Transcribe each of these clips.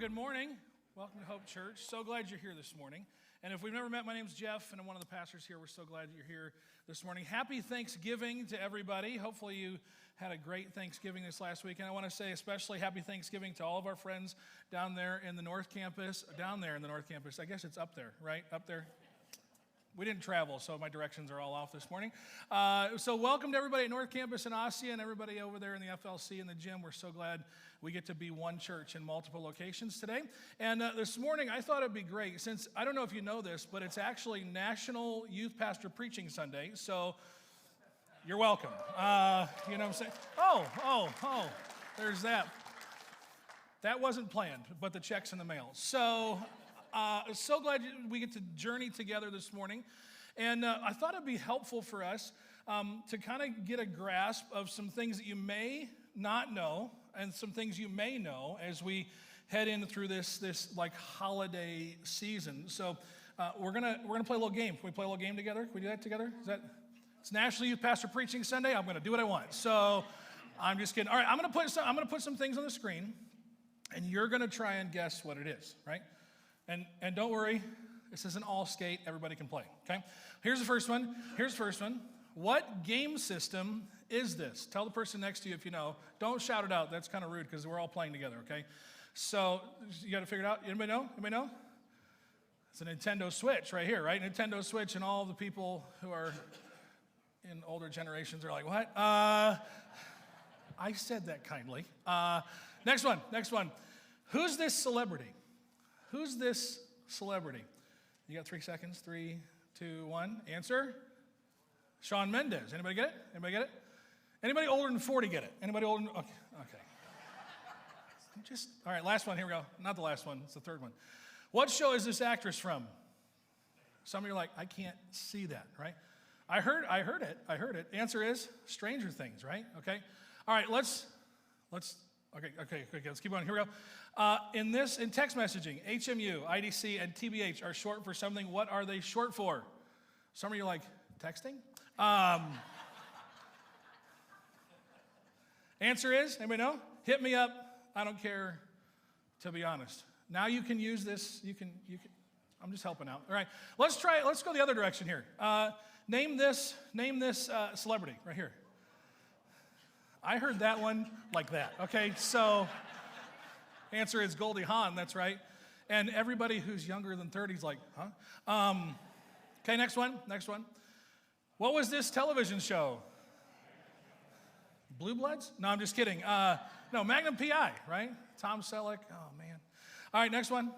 Good morning. Welcome to Hope Church. So glad you're here this morning. And if we've never met, my name's Geoff, and I'm one of the pastors here. We're so glad you're here this morning. Happy Thanksgiving to everybody. Hopefully you had a great Thanksgiving this last week. And I want to say especially happy Thanksgiving to all of our friends down there in the North Campus. Down there in the North Campus. I guess it's up there, right? Up there. We didn't travel, so my directions are all off this morning. So welcome to everybody at North Campus in Ossia and everybody over there in the FLC and the gym. We're so glad we get to be one church in multiple locations today. And this morning, I thought it'd be great, since I don't know if you know this, but it's actually National Youth Pastor Preaching Sunday, so you're welcome. You know what I'm saying? Oh, there's that. That wasn't planned, but the check's in the mail. So glad we get to journey together this morning. And I thought it'd be helpful for us to kind of get a grasp of some things that you may not know and some things you may know as we head in through this like holiday season. So we're gonna play a little game. Can we play a little game together? Can we do that together? It's National Youth Pastor Preaching Sunday. I'm gonna do what I want. So I'm just kidding. All right, I'm gonna put some things on the screen, and you're gonna try and guess what it is, right? And don't worry, this isn't all skate. Everybody can play, okay? Here's the first one. What game system is this? Tell the person next to you if you know. Don't shout it out. That's kind of rude because we're all playing together, okay? So you got to figure it out. Anybody know? Anybody know? It's a Nintendo Switch right here, right? Nintendo Switch, and all the people who are in older generations are like, what? I said that kindly. Next one. Who's this celebrity? Who's this celebrity? You got 3 seconds. 3, 2, 1. Answer? Shawn Mendes. Anybody get it? Anybody older than 40 get it? Anybody older than... Okay. All right, last one. Here we go. Not the last one. It's the third one. What show is this actress from? Some of you are like, I can't see that, right? I heard it. Answer is Stranger Things, right? Okay. All right, let's keep going. Here we go. In text messaging, HMU, IDC, and TBH are short for something. What are they short for? Some of you are like, texting? Answer is, anybody know? Hit me up. I don't care, to be honest. Now you can use this. You can. I'm just helping out. All right. Let's go the other direction here. Name this celebrity right here. I heard that one like that. Okay, so answer is Goldie Hawn. That's right. And everybody who's younger than 30 is like, huh? Okay, next one. What was this television show? Blue Bloods? No, I'm just kidding. No, Magnum P.I., right? Tom Selleck. Oh, man. All right, next one.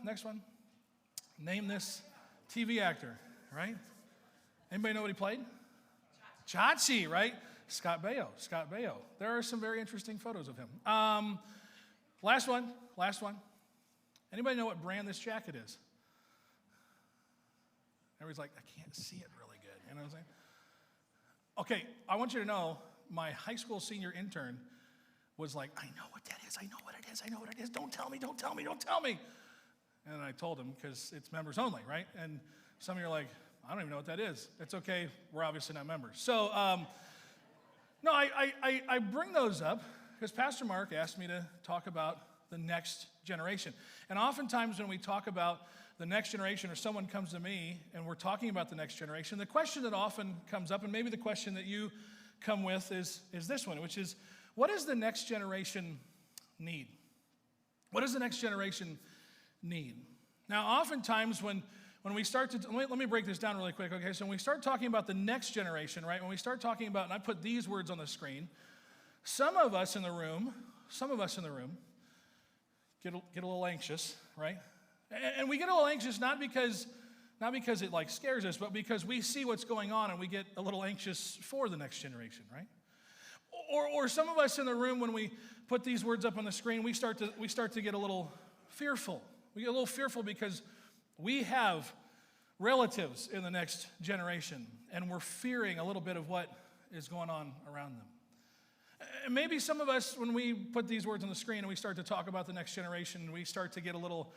Name this TV actor, right? Anybody know what he played? Chachi, right? Scott Baio. There are some very interesting photos of him. Last one. Anybody know what brand this jacket is? Everybody's like, I can't see it really good. You know what I'm saying? Okay, I want you to know, my high school senior intern was like, I know what that is. Don't tell me. And I told him, because it's members only, right? And some of you are like, I don't even know what that is. It's okay. We're obviously not members. So, no, I bring those up because Pastor Mark asked me to talk about the next generation. And oftentimes when we talk about the next generation, or someone comes to me and we're talking about the next generation, the question that often comes up, and maybe the question that you come with is this one, which is, what does the next generation need? What does the next generation need? Now, oftentimes when we start to, let me break this down really quick, okay? So when we start talking about the next generation, right? When we start talking about, and I put these words on the screen, some of us in the room get a little anxious, right? And we get a little anxious not because it like scares us, but because we see what's going on and we get a little anxious for the next generation, right? Or some of us in the room, when we put these words up on the screen, we start to get a little fearful. We get a little fearful because we have relatives in the next generation, and we're fearing a little bit of what is going on around them. And maybe some of us, when we put these words on the screen and we start to talk about the next generation, we start to get a little,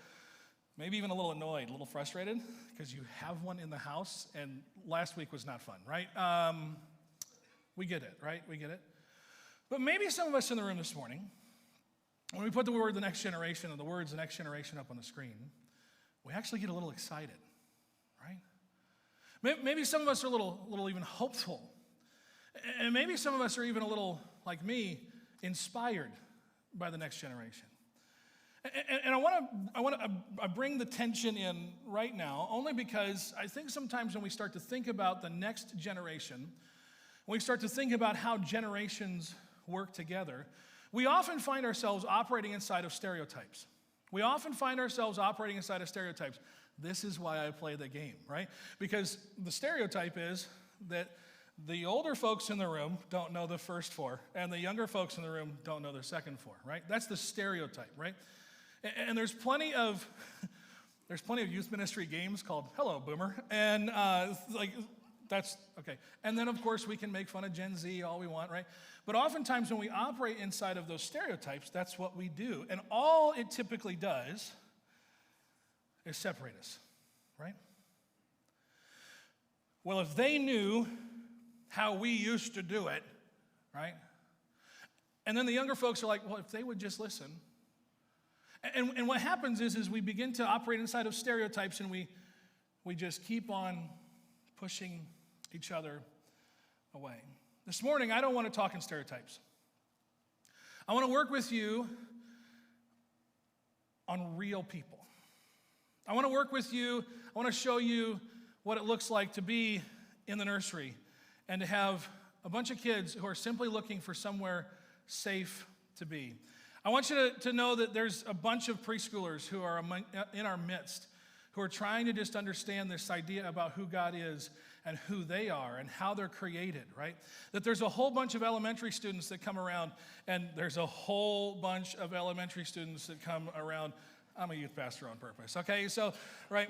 maybe even a little annoyed, a little frustrated, because you have one in the house, and last week was not fun, right? We get it, right? We get it. But maybe some of us in the room this morning, when we put the word the next generation and the words the next generation up on the screen, we actually get a little excited, right? Maybe some of us are a little even hopeful. And maybe some of us are even a little, like me, inspired by the next generation. And I bring the tension in right now, only because I think sometimes when we start to think about the next generation, when we start to think about how generations work together, we often find ourselves operating inside of stereotypes. We often find ourselves operating inside of stereotypes. This is why I play the game, right? Because the stereotype is that the older folks in the room don't know the first four, and the younger folks in the room don't know the second four, right? That's the stereotype, right? And there's plenty of youth ministry games called Hello Boomer, and that's okay. And then of course we can make fun of Gen Z all we want, right? But oftentimes when we operate inside of those stereotypes, that's what we do, and all it typically does is separate us, right? Well, if they knew how we used to do it, right? And then the younger folks are like, well, if they would just listen. And what happens is we begin to operate inside of stereotypes, and we just keep on pushing each other away. This morning, I don't want to talk in stereotypes. I want to work with you on real people. I want to work with you. I want to show you what it looks like to be in the nursery and to have a bunch of kids who are simply looking for somewhere safe to be. I want you to know that there's a bunch of preschoolers who are in our midst who are trying to just understand this idea about who God is and who they are and how they're created, right? That there's a whole bunch of elementary students that come around, and there's a whole bunch of elementary students that come around. I'm a youth pastor on purpose, okay? So, right,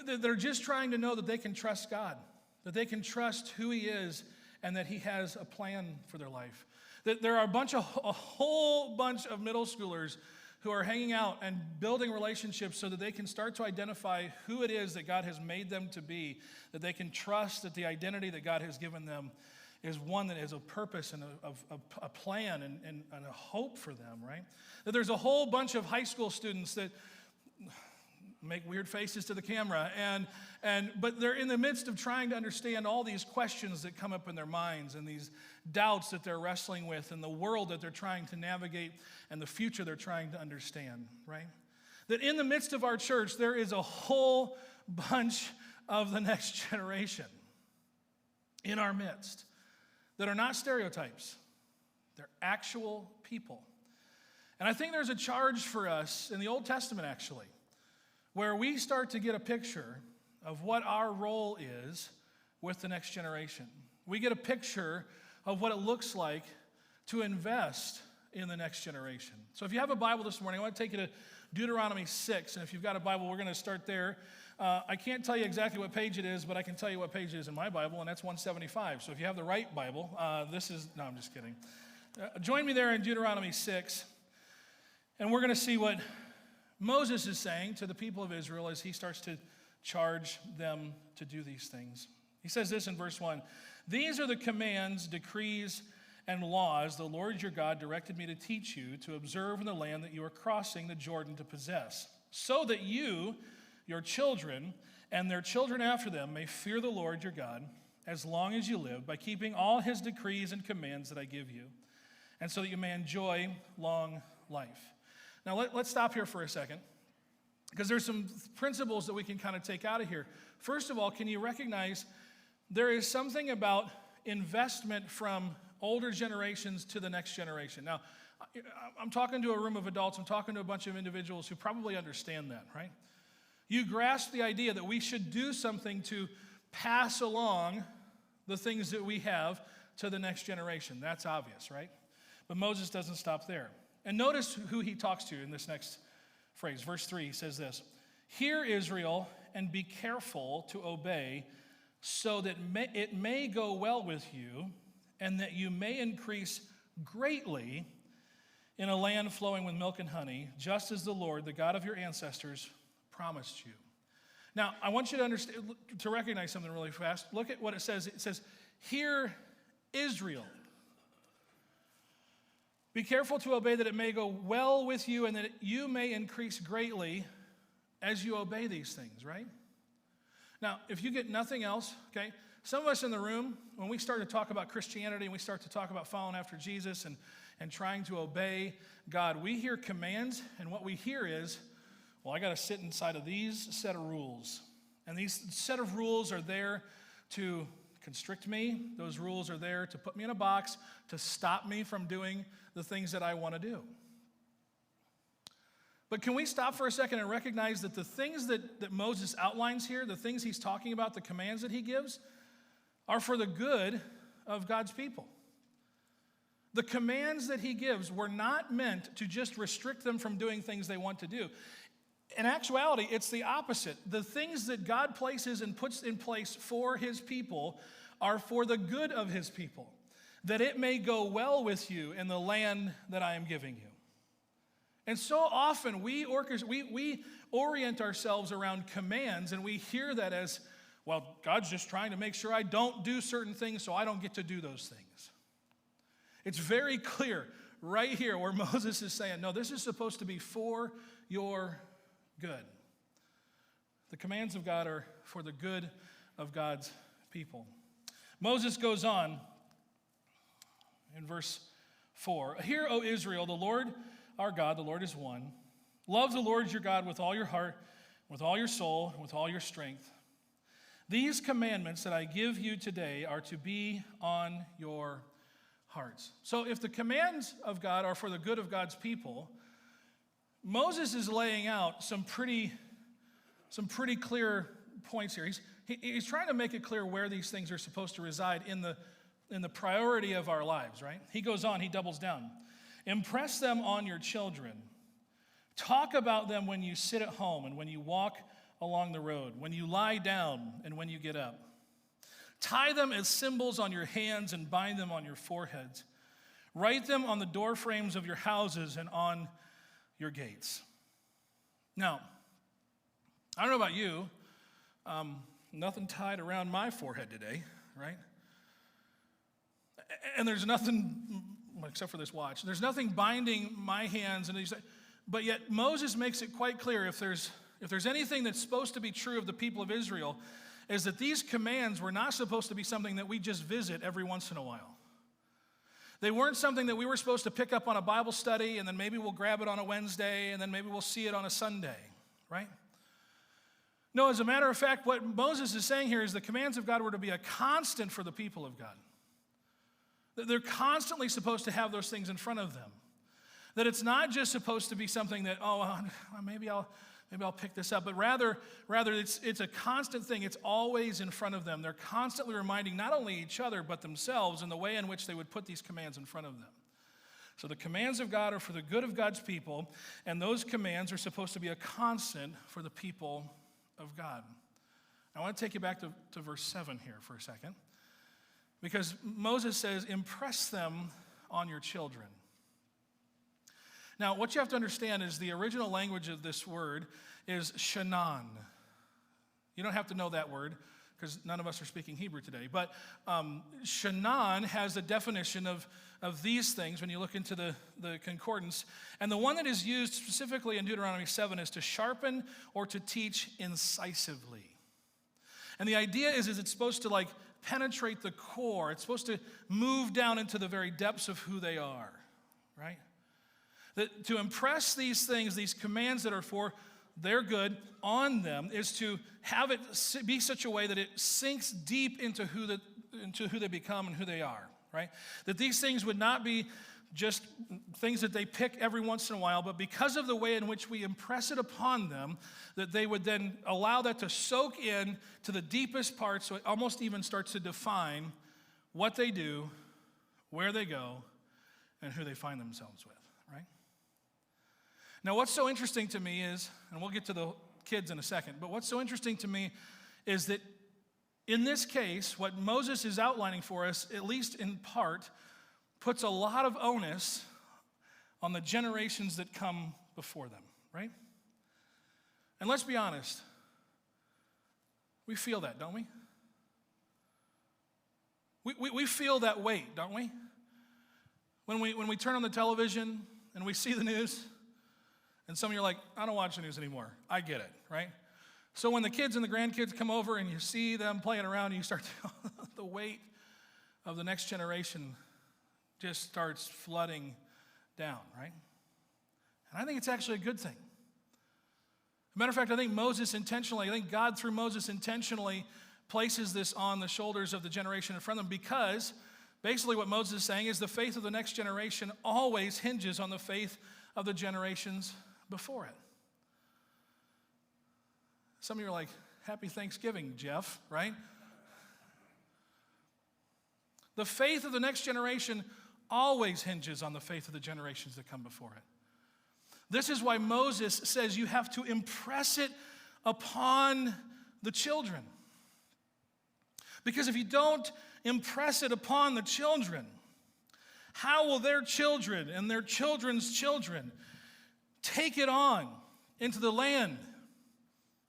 they're just trying to know that they can trust God, that they can trust who He is, and that He has a plan for their life. That there are a whole bunch of middle schoolers who are hanging out and building relationships so that they can start to identify who it is that God has made them to be, that they can trust that the identity that God has given them is one that has a purpose and a plan and a hope for them, right? That there's a whole bunch of high school students that make weird faces to the camera, but they're in the midst of trying to understand all these questions that come up in their minds and these doubts that they're wrestling with and the world that they're trying to navigate and the future they're trying to understand, right? That in the midst of our church, there is a whole bunch of the next generation in our midst that are not stereotypes. They're actual people. And I think there's a charge for us in the Old Testament, actually, where we start to get a picture of what our role is with the next generation. We get a picture of what it looks like to invest in the next generation. So if you have a Bible this morning, I want to take you to Deuteronomy 6. And if you've got a Bible, we're going to start there. I can't tell you exactly what page it is, but I can tell you what page it is in my Bible, and that's 175. So if you have the right Bible, no, I'm just kidding. Join me there in Deuteronomy 6, and we're going to see what Moses is saying to the people of Israel as he starts to charge them to do these things. He says this in verse 1, "These are the commands, decrees, and laws the Lord your God directed me to teach you to observe in the land that you are crossing the Jordan to possess, so that you, your children, and their children after them may fear the Lord your God as long as you live by keeping all his decrees and commands that I give you, and so that you may enjoy long life." Now let's stop here for a second, because there's some principles that we can kind of take out of here. First of all, can you recognize there is something about investment from older generations to the next generation? Now, I'm talking to a room of adults. I'm talking to a bunch of individuals who probably understand that, right? You grasp the idea that we should do something to pass along the things that we have to the next generation. That's obvious, right? But Moses doesn't stop there. And notice who he talks to in this next phrase. Verse 3 says this, "Hear, Israel, and be careful to obey, so that it may go well with you, and that you may increase greatly in a land flowing with milk and honey, just as the Lord, the God of your ancestors, promised you." Now, I want you to understand, to recognize something really fast. Look at what it says. It says, "Hear, Israel. Be careful to obey, that it may go well with you, and that you may increase greatly as you obey these things," right? Now, if you get nothing else, okay, some of us in the room, when we start to talk about Christianity and we start to talk about following after Jesus and trying to obey God, we hear commands, and what we hear is, well, I got to sit inside of these set of rules. And these set of rules are there to constrict me. Those rules are there to put me in a box, to stop me from doing the things that I want to do. But can we stop for a second and recognize that the things that Moses outlines here, the things he's talking about, the commands that he gives, are for the good of God's people. The commands that he gives were not meant to just restrict them from doing things they want to do. In actuality, it's the opposite. The things that God places and puts in place for his people are for the good of his people, that it may go well with you in the land that I am giving you. And so often we orient ourselves around commands, and we hear that as, well, God's just trying to make sure I don't do certain things so I don't get to do those things. It's very clear right here where Moses is saying, no, this is supposed to be for your good. The commands of God are for the good of God's people. Moses goes on in verse 4. "Hear, O Israel, the Lord our God, the Lord is one. Love the Lord your God with all your heart, with all your soul, and with all your strength. These commandments that I give you today are to be on your hearts." So if the commands of God are for the good of God's people, Moses is laying out some pretty clear points here. He's trying to make it clear where these things are supposed to reside in the priority of our lives, right? He goes on, he doubles down. "Impress them on your children. Talk about them when you sit at home and when you walk along the road, when you lie down and when you get up. Tie them as symbols on your hands and bind them on your foreheads. Write them on the door frames of your houses and on your gates." Now, I don't know about you, nothing tied around my forehead today, right? And there's nothing, except for this watch, there's nothing binding my hands, but yet Moses makes it quite clear if there's anything that's supposed to be true of the people of Israel, is that these commands were not supposed to be something that we just visit every once in a while. They weren't something that we were supposed to pick up on a Bible study and then maybe we'll grab it on a Wednesday and then maybe we'll see it on a Sunday, right? No, as a matter of fact, what Moses is saying here is the commands of God were to be a constant for the people of God. That they're constantly supposed to have those things in front of them. That it's not just supposed to be something that, maybe I'll pick this up, but rather it's a constant thing. It's always in front of them. They're constantly reminding not only each other, but themselves in the way in which they would put these commands in front of them. So the commands of God are for the good of God's people, and those commands are supposed to be a constant for the people of God. I want to take you back to verse 7 here for a second, because Moses says, "Impress them on your children." Now, what you have to understand is the original language of this word is shanan. You don't have to know that word because none of us are speaking Hebrew today. But Shanaan has a definition of these things when you look into the concordance. And the one that is used specifically in Deuteronomy 7 is to sharpen or to teach incisively. And the idea is it's supposed to like penetrate the core. It's supposed to move down into the very depths of who they are, right? That to impress these things, these commands that are for their good on them, is to have it be such a way that it sinks deep into who they become and who they are, right? That these things would not be just things that they pick every once in a while, but because of the way in which we impress it upon them, that they would then allow that to soak in to the deepest parts, so it almost even starts to define what they do, where they go, and who they find themselves with, right? Now, what's so interesting to me is, and we'll get to the kids in a second, but what's so interesting to me is that in this case, what Moses is outlining for us, at least in part, puts a lot of onus on the generations that come before them, right? And let's be honest, we feel that, don't we? We feel that weight, don't we? When we turn on the television and we see the news, and some of you are like, I don't watch the news anymore. I get it, right? So when the kids and the grandkids come over and you see them playing around, and you start to, the weight of the next generation just starts flooding down, right? And I think it's actually a good thing. As a matter of fact, I think God through Moses intentionally places this on the shoulders of the generation in front of them, because basically what Moses is saying is the faith of the next generation always hinges on the faith of the generations before it. Some of you are like, happy Thanksgiving, Jeff, right? The faith of the next generation always hinges on the faith of the generations that come before it. This is why Moses says you have to impress it upon the children. Because if you don't impress it upon the children, how will their children and their children's children take it on into the land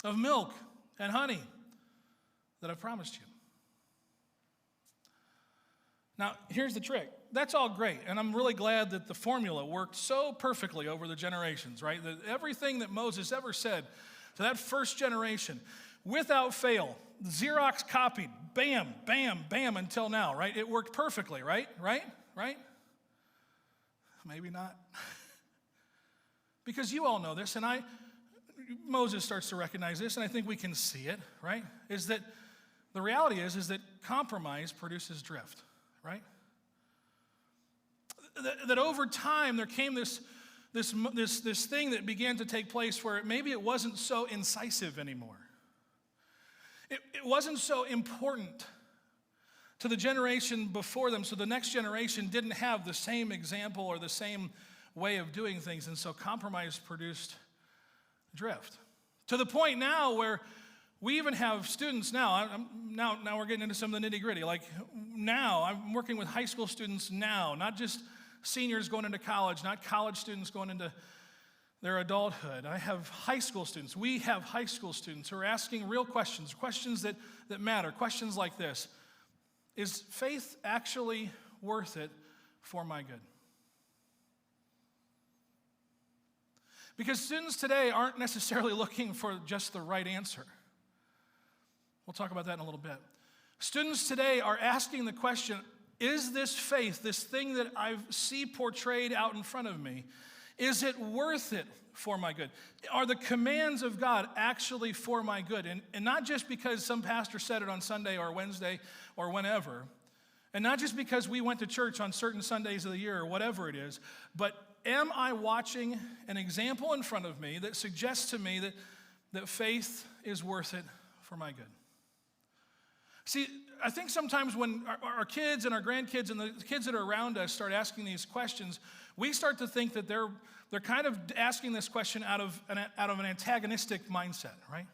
of milk and honey that I've promised you? Now, here's the trick. That's all great, and I'm really glad that the formula worked so perfectly over the generations, right? That everything that Moses ever said to that first generation, without fail, Xerox copied, bam, bam, bam, until now, right? It worked perfectly, right? Right? Maybe not. Because you all know this, and Moses starts to recognize this, and I think we can see it, right? Is that the reality is that compromise produces drift, right? That over time there came this thing that began to take place where maybe it wasn't so incisive anymore. It wasn't so important to the generation before them, so the next generation didn't have the same example or the same way of doing things, and so compromise produced drift. To the point now where we even have students now we're getting into some of the nitty-gritty. Like now, I'm working with high school students now, not just seniors going into college, not college students going into their adulthood. I have high school students. We have high school students who are asking real questions that matter, questions like this. Is faith actually worth it for my good? Because students today aren't necessarily looking for just the right answer. We'll talk about that in a little bit. Students today are asking the question, is this faith, this thing that I see portrayed out in front of me, is it worth it for my good? Are the commands of God actually for my good? And not just because some pastor said it on Sunday or Wednesday or whenever, and not just because we went to church on certain Sundays of the year or whatever it is, but am I watching an example in front of me that suggests to me that faith is worth it for my good? See, I think sometimes when our kids and our grandkids and the kids that are around us start asking these questions, we start to think that they're kind of asking this question out of an antagonistic mindset, right?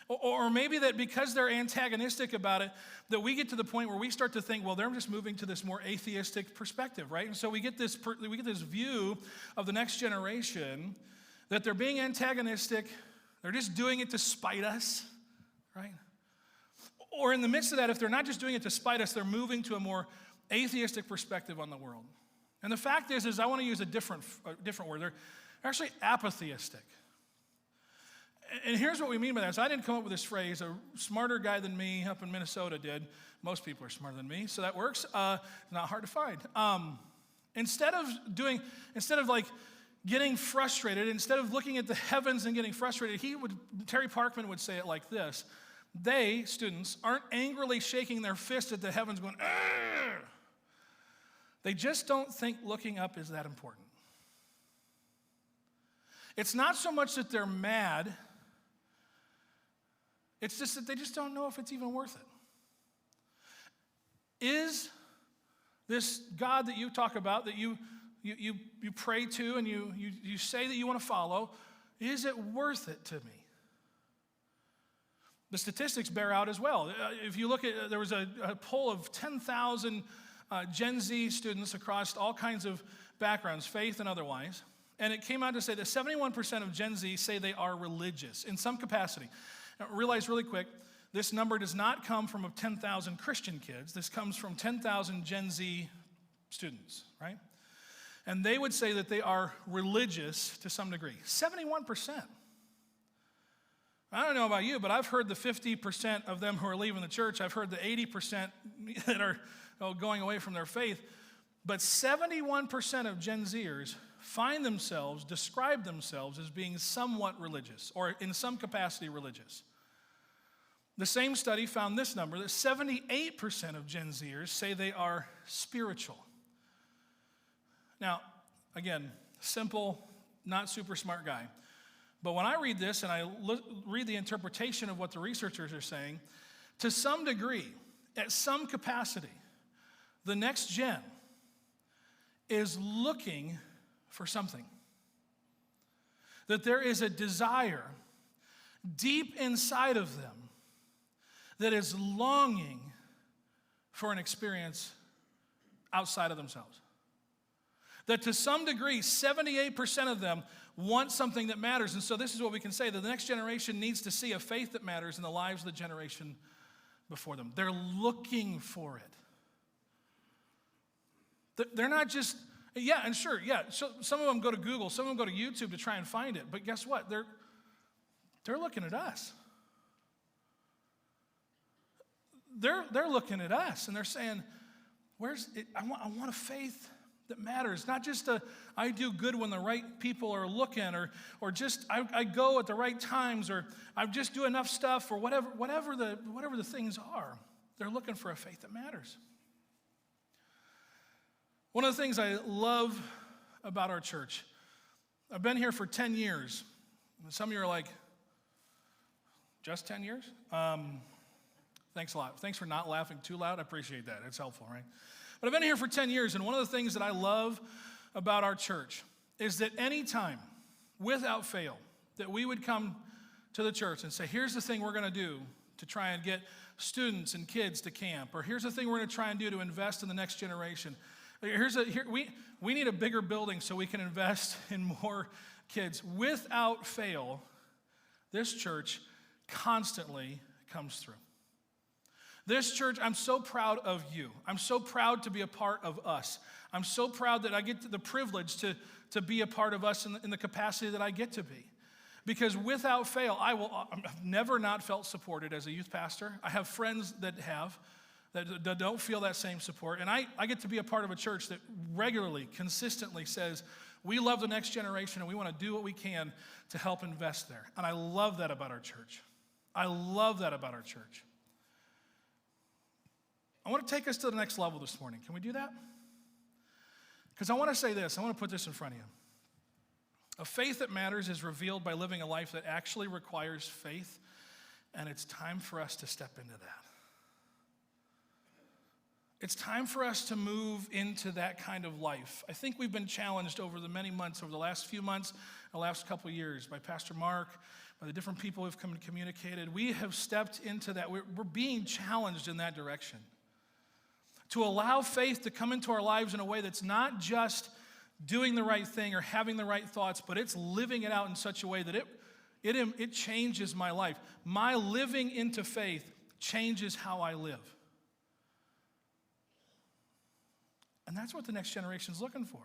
Or maybe that because they're antagonistic about it, that we get to the point where we start to think, well, they're just moving to this more atheistic perspective, right? And so we get this view of the next generation that they're being antagonistic, they're just doing it to spite us, right? Or in the midst of that, if they're not just doing it to spite us, they're moving to a more atheistic perspective on the world. And the fact is I want to use a different word. They're actually apatheistic. And here's what we mean by that. So I didn't come up with this phrase. A smarter guy than me up in Minnesota did. Most people are smarter than me, so that works. Not hard to find. Instead of getting frustrated, instead of looking at the heavens and getting frustrated, Terry Parkman would say it like this. They, students, aren't angrily shaking their fist at the heavens going, "Argh!" They just don't think looking up is that important. It's not so much that they're mad. It's just that they just don't know if it's even worth it. Is this God that you talk about, that you pray to and you say that you want to follow, is it worth it to me? The statistics bear out as well. If you look at, there was a poll of 10,000 Gen Z students across all kinds of backgrounds, faith and otherwise, and it came out to say that 71% of Gen Z say they are religious in some capacity. Now, realize really quick, this number does not come from 10,000 Christian kids. This comes from 10,000 Gen Z students, right? And they would say that they are religious to some degree. 71%. I don't know about you, but I've heard the 50% of them who are leaving the church. I've heard the 80% that are going away from their faith. But 71% of Gen Zers describe themselves as being somewhat religious, or in some capacity religious. The same study found this number, that 78% of Gen Zers say they are spiritual. Now, again, simple, not super smart guy. But when I read this and I read the interpretation of what the researchers are saying, to some degree, at some capacity, the next gen is looking for something. That there is a desire deep inside of them that is longing for an experience outside of themselves. That to some degree, 78% of them want something that matters. And so this is what we can say, that the next generation needs to see a faith that matters in the lives of the generation before them. They're looking for it. They're not just, so some of them go to Google, some of them go to YouTube to try and find it. But guess what? They're looking at us. They're looking at us and they're saying, where's it? I want a faith that matters. Not just I do good when the right people are looking, or just I go at the right times, or I just do enough stuff, or whatever the things are. They're looking for a faith that matters. One of the things I love about our church, I've been here for 10 years. Some of you are like, just 10 years? Thanks a lot. Thanks for not laughing too loud. I appreciate that. It's helpful, right? But I've been here for 10 years, and one of the things that I love about our church is that any time, without fail, that we would come to the church and say, here's the thing we're going to do to try and get students and kids to camp, or here's the thing we're going to try and do to invest in the next generation. We need a bigger building so we can invest in more kids. Without fail, this church constantly comes through. This church, I'm so proud of you. I'm so proud to be a part of us. I'm so proud that I get the privilege to be a part of us in the capacity that I get to be. Because without fail, I've never not felt supported as a youth pastor. I have friends that don't feel that same support. And I get to be a part of a church that regularly, consistently says, we love the next generation and we want to do what we can to help invest there. And I love that about our church. I love that about our church. I want to take us to the next level this morning. Can we do that? Because I want to say this. I want to put this in front of you. A faith that matters is revealed by living a life that actually requires faith, and it's time for us to step into that. It's time for us to move into that kind of life. I think we've been challenged over the many months, over the last few months, the last couple of years, by Pastor Mark, by the different people who've come and communicated. We have stepped into that. We're being challenged in that direction. To allow faith to come into our lives in a way that's not just doing the right thing or having the right thoughts, but it's living it out in such a way that It changes my life. My living into faith changes how I live. And that's what the next generation is looking for.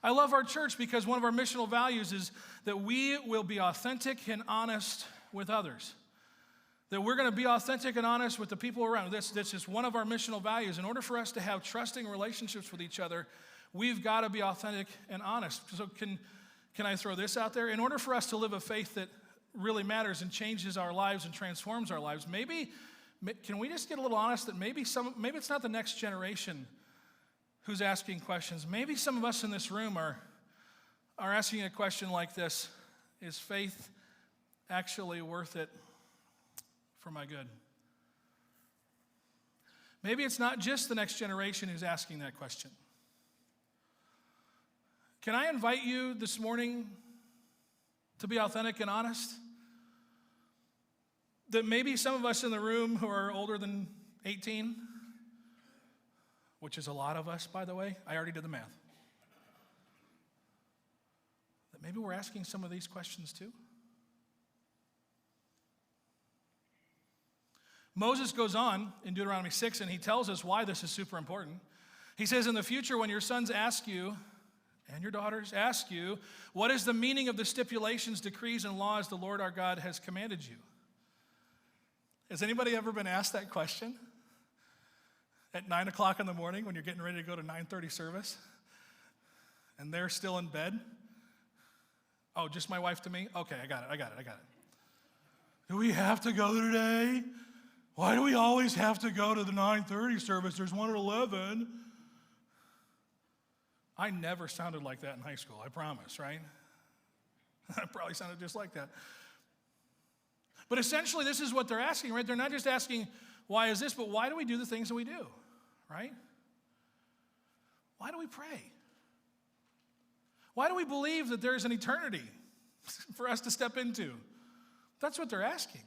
I love our church because one of our missional values is that we will be authentic and honest with others. That we're going to be authentic and honest with the people around. That's just one of our missional values. In order for us to have trusting relationships with each other, we've got to be authentic and honest. So can I throw this out there? In order for us to live a faith that really matters and changes our lives and transforms our lives, can we just get a little honest that maybe it's not the next generation who's asking questions. Maybe some of us in this room are asking a question like this: is faith actually worth it for my good? Maybe it's not just the next generation who's asking that question. Can I invite you this morning to be authentic and honest? That maybe some of us in the room who are older than 18, which is a lot of us, by the way. I already did the math. That maybe we're asking some of these questions too. Moses goes on in Deuteronomy 6, and he tells us why this is super important. He says, in the future, when your sons ask you, and your daughters ask you, what is the meaning of the stipulations, decrees, and laws the Lord our God has commanded you? Has anybody ever been asked that question? At 9 o'clock in the morning when you're getting ready to go to 9:30 service and they're still in bed? Oh, just my wife to me? Okay, I got it. Do we have to go today? Why do we always have to go to the 9:30 service? There's one at 11. I never sounded like that in high school, I promise, right? I probably sounded just like that. But essentially, this is what they're asking, right? They're not just asking, why is this, but why do we do the things that we do, right? Why do we pray? Why do we believe that there's an eternity for us to step into? That's what they're asking.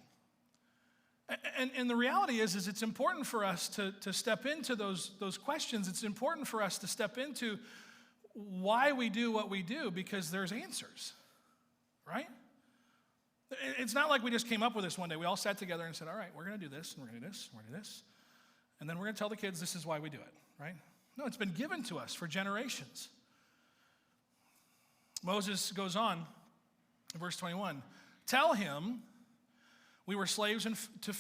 And the reality is it's important for us to step into those questions. It's important for us to step into why we do what we do, because there's answers, right? It's not like we just came up with this one day. We all sat together and said, all right, we're going to do this, and we're going to do this, and we're going to do this. And then we're going to tell the kids this is why we do it, right? No, it's been given to us for generations. Moses goes on in verse 21. Tell him we were slaves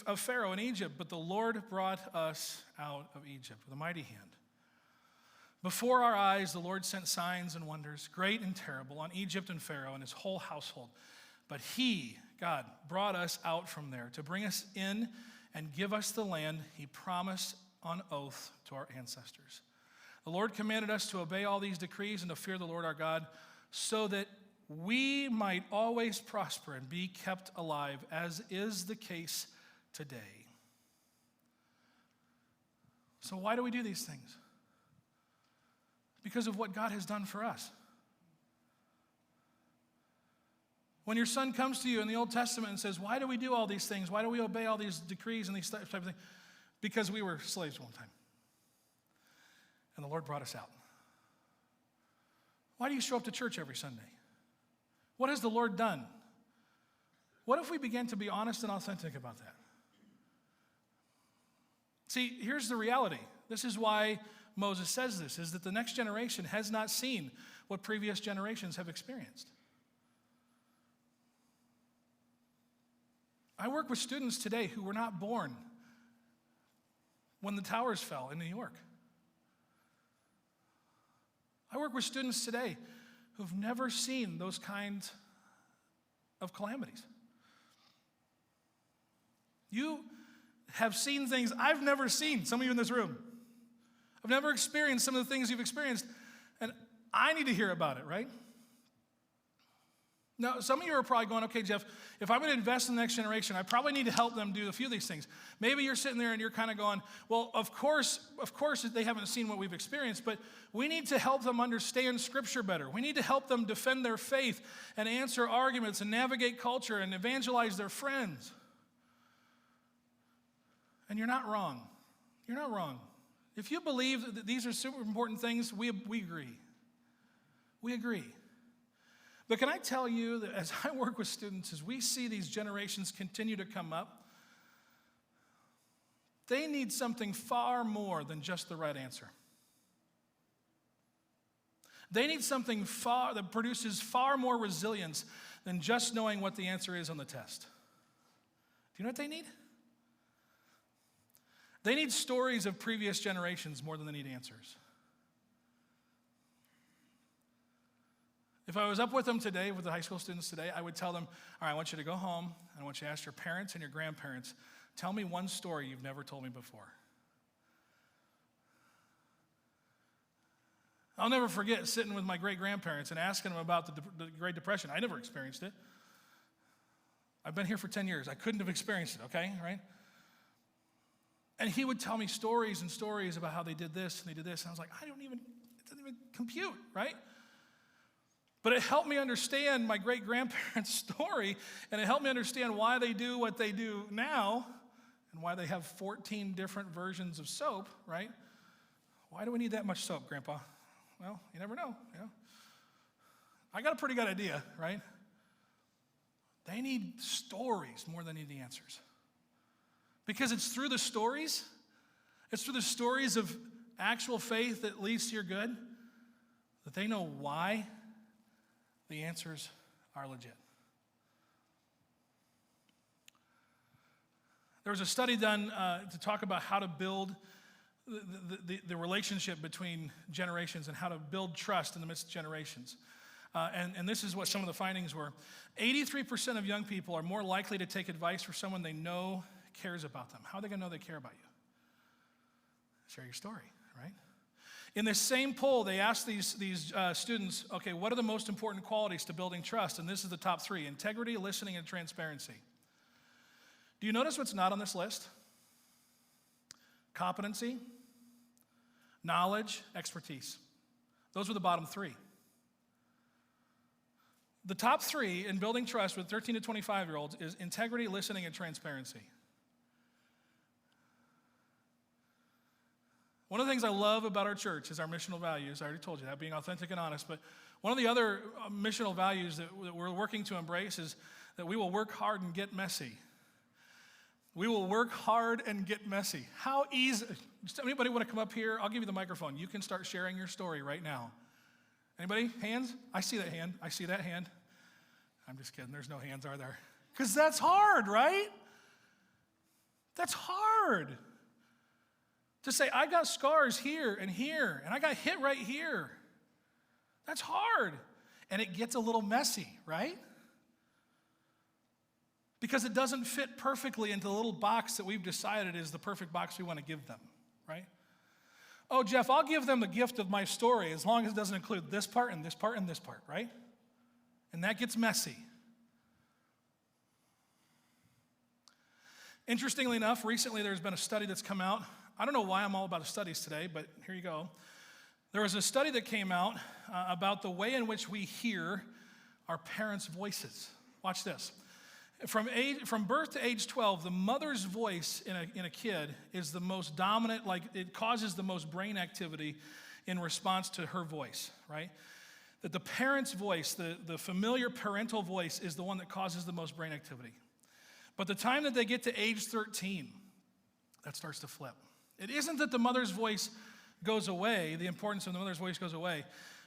of Pharaoh in Egypt, but the Lord brought us out of Egypt with a mighty hand. Before our eyes, the Lord sent signs and wonders, great and terrible, on Egypt and Pharaoh and his whole household. But he, God, brought us out from there to bring us in and give us the land he promised on oath to our ancestors. The Lord commanded us to obey all these decrees and to fear the Lord our God, so that we might always prosper and be kept alive, as is the case today. So why do we do these things? Because of what God has done for us. When your son comes to you in the Old Testament and says, why do we do all these things? Why do we obey all these decrees and these types of things? Because we were slaves one time. And the Lord brought us out. Why do you show up to church every Sunday? What has the Lord done? What if we began to be honest and authentic about that? See, here's the reality. This is why Moses says this, is that the next generation has not seen what previous generations have experienced. I work with students today who were not born when the towers fell in New York. I work with students today who've never seen those kinds of calamities. You have seen things I've never seen, some of you in this room. I've never experienced some of the things you've experienced, and I need to hear about it, right? Now, some of you are probably going, okay, Geoff, if I'm going to invest in the next generation, I probably need to help them do a few of these things. Maybe you're sitting there and you're kind of going, well, of course they haven't seen what we've experienced, but we need to help them understand Scripture better. We need to help them defend their faith and answer arguments and navigate culture and evangelize their friends. And you're not wrong. You're not wrong. If you believe that these are super important things, we agree. We agree. But can I tell you that as I work with students, as we see these generations continue to come up, they need something far more than just the right answer. They need something that produces far more resilience than just knowing what the answer is on the test. Do you know what they need? They need stories of previous generations more than they need answers. If I was up with them today, with the high school students today, I would tell them, all right, I want you to go home, and I want you to ask your parents and your grandparents, tell me one story you've never told me before. I'll never forget sitting with my great-grandparents and asking them about the Great Depression. I never experienced it. I've been here for 10 years. I couldn't have experienced it, okay, right? And he would tell me stories and stories about how they did this and they did this. And I was like, it doesn't even compute, right? But it helped me understand my great-grandparents' story, and it helped me understand why they do what they do now and why they have 14 different versions of soap, right? Why do we need that much soap, Grandpa? Well, you never know. I got a pretty good idea, right? They need stories more than they need the answers. Because it's through the stories of actual faith that leads to your good, that they know why the answers are legit. There was a study done to talk about how to build the relationship between generations and how to build trust in the midst of generations. And this is what some of the findings were. 83% of young people are more likely to take advice from someone they know cares about them. How are they going to know they care about you? Share your story, right? In this same poll, they asked these students, okay, what are the most important qualities to building trust? And this is the top 3: integrity, listening, and transparency. Do you notice what's not on this list? Competency, knowledge, expertise. Those were the bottom 3. The top 3 in building trust with 13 to 25-year-olds is integrity, listening, and transparency. One of the things I love about our church is our missional values. I already told you that, being authentic and honest. But one of the other missional values that we're working to embrace is that we will work hard and get messy. We will work hard and get messy. How easy? Does anybody want to come up here? I'll give you the microphone. You can start sharing your story right now. Anybody? Hands? I see that hand. I see that hand. I'm just kidding. There's no hands, are there? Because that's hard, right? That's hard. To say, I got scars here, and I got hit right here. That's hard. And it gets a little messy, right? Because it doesn't fit perfectly into the little box that we've decided is the perfect box we want to give them, right? Oh, Jeff, I'll give them the gift of my story as long as it doesn't include this part and this part and this part, right? And that gets messy. Interestingly enough, recently there's been a study that's come out. I don't know why I'm all about studies today, but here you go. There was a study that came out about the way in which we hear our parents' voices. Watch this. From birth to age 12, the mother's voice in a kid is the most dominant, like it causes the most brain activity in response to her voice, right? That the parent's voice, the familiar parental voice, is the one that causes the most brain activity. But the time that they get to age 13, that starts to flip. It isn't that the mother's voice goes away, the importance of the mother's voice goes away,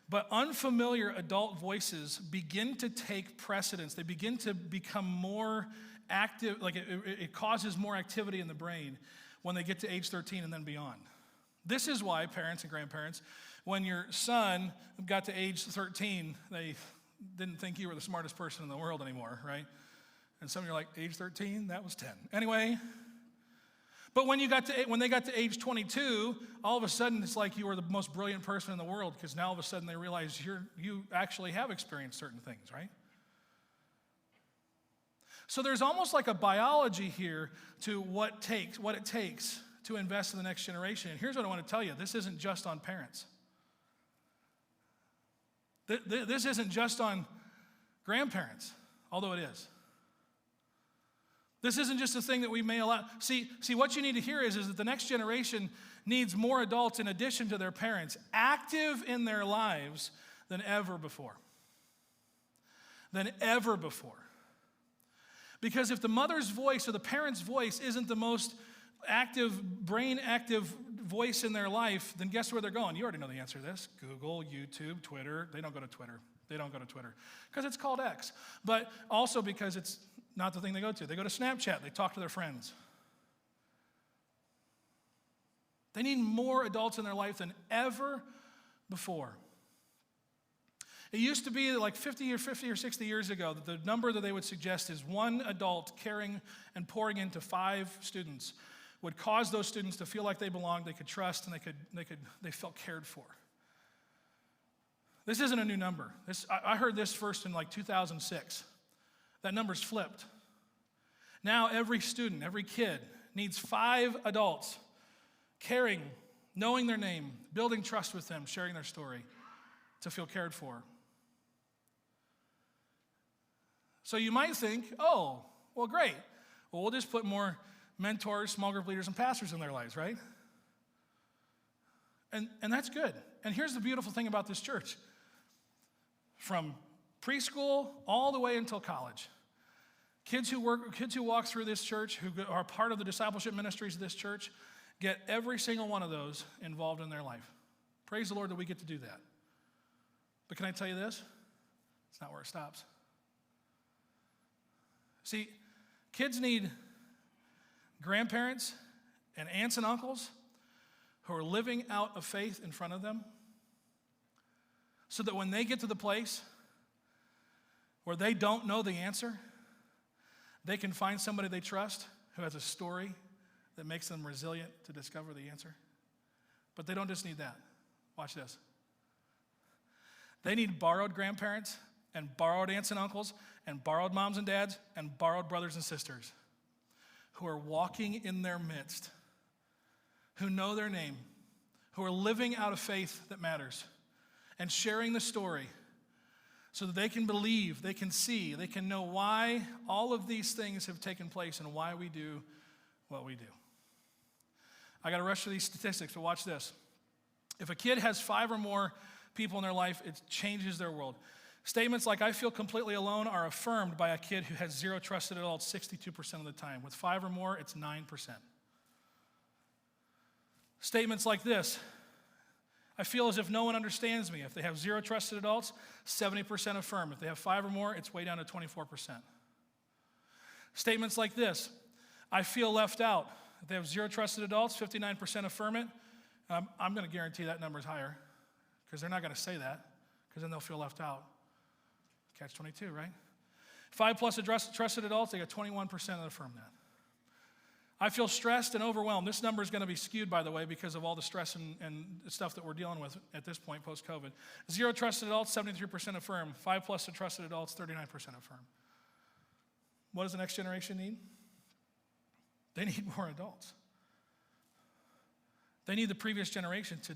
but unfamiliar adult voices begin to take precedence. They begin to become more active, like it causes more activity in the brain when they get to age 13 and then beyond. This is why parents and grandparents, when your son got to age 13, they didn't think you were the smartest person in the world anymore, right? And some of you are like, age 13? That was 10. Anyway, but when they got to age 22, all of a sudden it's like you were the most brilliant person in the world because now all of a sudden they realize you actually have experienced certain things, right? So there's almost like a biology here to what it takes to invest in the next generation. And here's what I want to tell you. This isn't just on parents. This isn't just on grandparents, although it is. This isn't just a thing that we may allow. See, what you need to hear is that the next generation needs more adults in addition to their parents, active in their lives than ever before. than ever before. Because if the mother's voice or the parent's voice isn't the most active, brain active voice in their life, then guess where they're going? You already know the answer to this. Google, YouTube, Twitter. They don't go to Twitter. They don't go to Twitter because it's called X. But also because it's not the thing they go to. They go to Snapchat. They talk to their friends. They need more adults in their life than ever before. It used to be like 50 or 60 years ago that the number that they would suggest is one adult caring and pouring into 5 students would cause those students to feel like they belonged, they could trust, and they felt cared for. This isn't a new number. I heard this first in like 2006. That number's flipped. Now every student, every kid needs 5 adults caring, knowing their name, building trust with them, sharing their story to feel cared for. So you might think, oh, well, great. Well, we'll just put more mentors, small group leaders, and pastors in their lives, right? And that's good. And here's the beautiful thing about this church. From preschool all the way until college, kids who walk through this church, who are part of the discipleship ministries of this church, get every single one of those involved in their life. Praise the Lord that we get to do that. But can I tell you this? It's not where it stops. See, kids need grandparents and aunts and uncles who are living out a faith in front of them so that when they get to the place where they don't know the answer, they can find somebody they trust who has a story that makes them resilient to discover the answer. But they don't just need that. Watch this. They need borrowed grandparents and borrowed aunts and uncles and borrowed moms and dads and borrowed brothers and sisters who are walking in their midst, who know their name, who are living out a faith that matters and sharing the story so that they can believe, they can see, they can know why all of these things have taken place and why we do what we do. I got to rush through these statistics, but watch this. If a kid has 5 or more people in their life, it changes their world. Statements like, I feel completely alone, are affirmed by a kid who has 0 trusted adults 62% of the time. With 5 or more, it's 9%. Statements like this, I feel as if no one understands me. If they have 0 trusted adults, 70% affirm. If they have 5 or more, it's way down to 24%. Statements like this, I feel left out. If they have 0 trusted adults, 59% affirm it. I'm going to guarantee that number is higher because they're not going to say that because then they'll feel left out. Catch 22, right? 5+ trusted adults, they got 21% that affirm that. I feel stressed and overwhelmed. This number is going to be skewed, by the way, because of all the stress and stuff that we're dealing with at this point post-COVID. 0 trusted adults, 73% affirm. 5+ trusted adults, 39% affirm. What does the next generation need? They need more adults. They need the previous generation to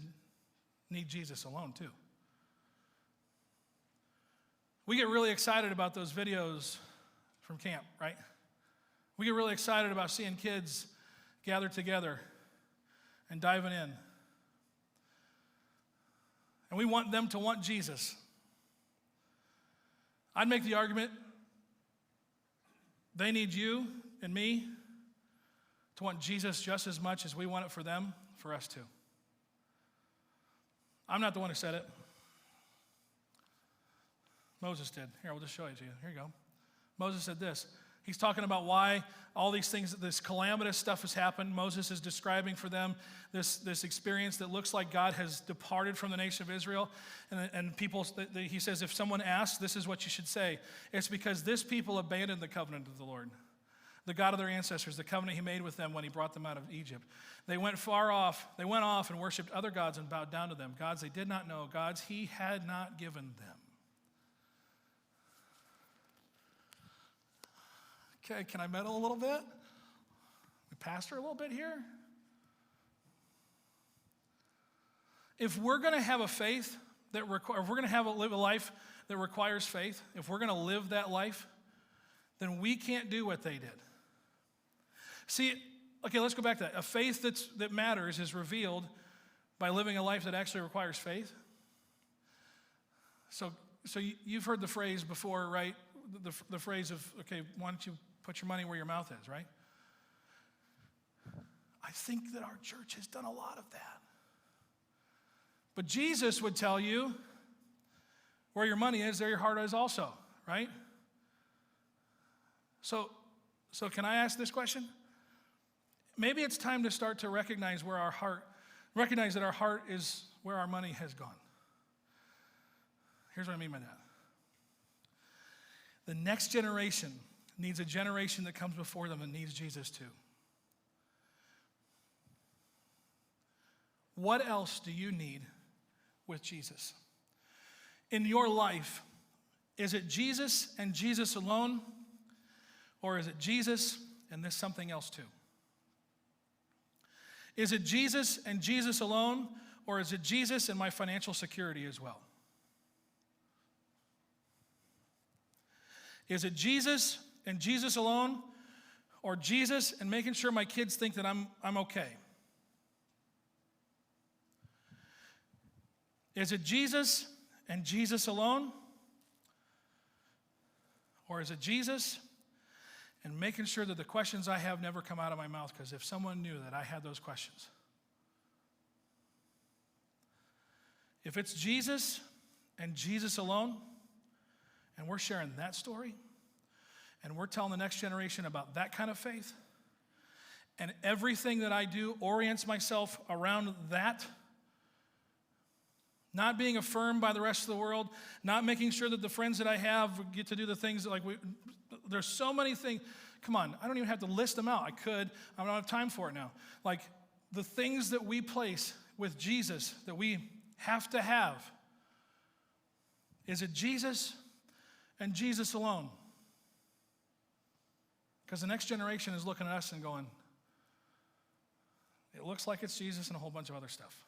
need Jesus alone, too. We get really excited about those videos from camp, right? We get really excited about seeing kids gather together and diving in. And we want them to want Jesus. I'd make the argument they need you and me to want Jesus just as much as we want it for them, for us too. I'm not the one who said it. Moses did. Here, I'll just show it to you. Here you go. Moses said this. He's talking about why all these things, this calamitous stuff has happened. Moses is describing for them this experience that looks like God has departed from the nation of Israel. And people, he says, if someone asks, this is what you should say. It's because this people abandoned the covenant of the Lord, the God of their ancestors, the covenant he made with them when he brought them out of Egypt. They went off and worshiped other gods and bowed down to them, gods they did not know, gods he had not given them. Okay, can I meddle a little bit? We pastor a little bit here? If we're going to have a faith if we're going to live a life that requires faith, if we're going to live that life, then we can't do what they did. See, okay, let's go back to that. A faith that matters is revealed by living a life that actually requires faith. So you've heard the phrase before, right? the phrase of, okay, why don't you put your money where your mouth is, right? I think that our church has done a lot of that. But Jesus would tell you, where your money is, there your heart is also, right? So can I ask this question? Maybe it's time to start to recognize that our heart is where our money has gone. Here's what I mean by that. The next generation needs a generation that comes before them and needs Jesus too. What else do you need with Jesus? In your life, is it Jesus and Jesus alone? Or is it Jesus and there's something else too? Is it Jesus and Jesus alone? Or is it Jesus and my financial security as well? Is it Jesus and Jesus alone? Or Jesus and making sure my kids think that I'm okay? Is it Jesus and Jesus alone? Or is it Jesus and making sure that the questions I have never come out of my mouth? Because if someone knew that I had those questions. If it's Jesus and Jesus alone, and we're sharing that story, and we're telling the next generation about that kind of faith, and everything that I do orients myself around that, not being affirmed by the rest of the world, not making sure that the friends that I have get to do the things that there's so many things. Come on, I don't even have to list them out. I could. I don't have time for it now. Like the things that we place with Jesus that we have to have. Is it Jesus and Jesus alone? Because the next generation is looking at us and going, it looks like it's Jesus and a whole bunch of other stuff.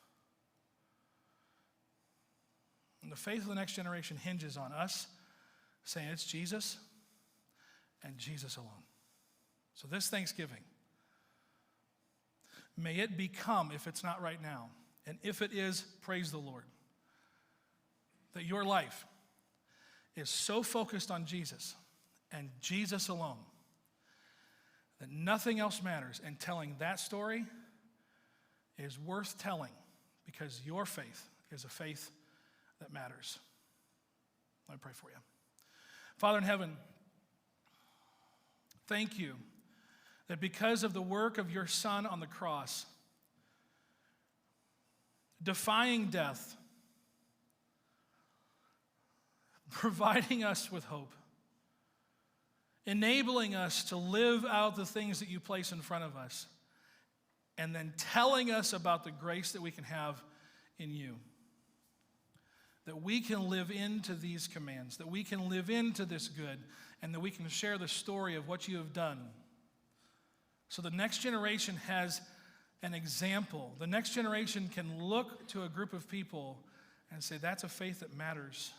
And the faith of the next generation hinges on us saying it's Jesus and Jesus alone. So this Thanksgiving, may it become, if it's not right now, and if it is, praise the Lord, that your life is so focused on Jesus and Jesus alone that nothing else matters, and telling that story is worth telling because your faith is a faith that matters. Let me pray for you. Father in heaven, thank you that because of the work of your Son on the cross, defying death, providing us with hope, enabling us to live out the things that you place in front of us, and then telling us about the grace that we can have in you. That we can live into these commands, that we can live into this good, and that we can share the story of what you have done. So the next generation has an example. The next generation can look to a group of people and say, that's a faith that matters.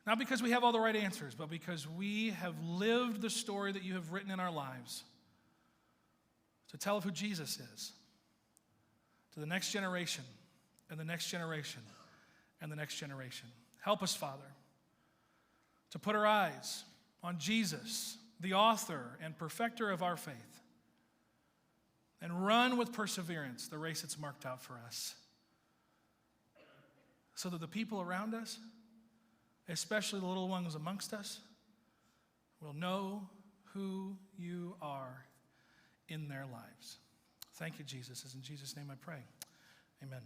Not because we have all the right answers, but because we have lived the story that you have written in our lives to tell of who Jesus is to the next generation and the next generation and the next generation. Help us, Father, to put our eyes on Jesus, the author and perfecter of our faith, and run with perseverance the race that's marked out for us, so that the people around us, especially the little ones amongst us, will know who you are in their lives. Thank you, Jesus. It's in Jesus' name I pray. Amen.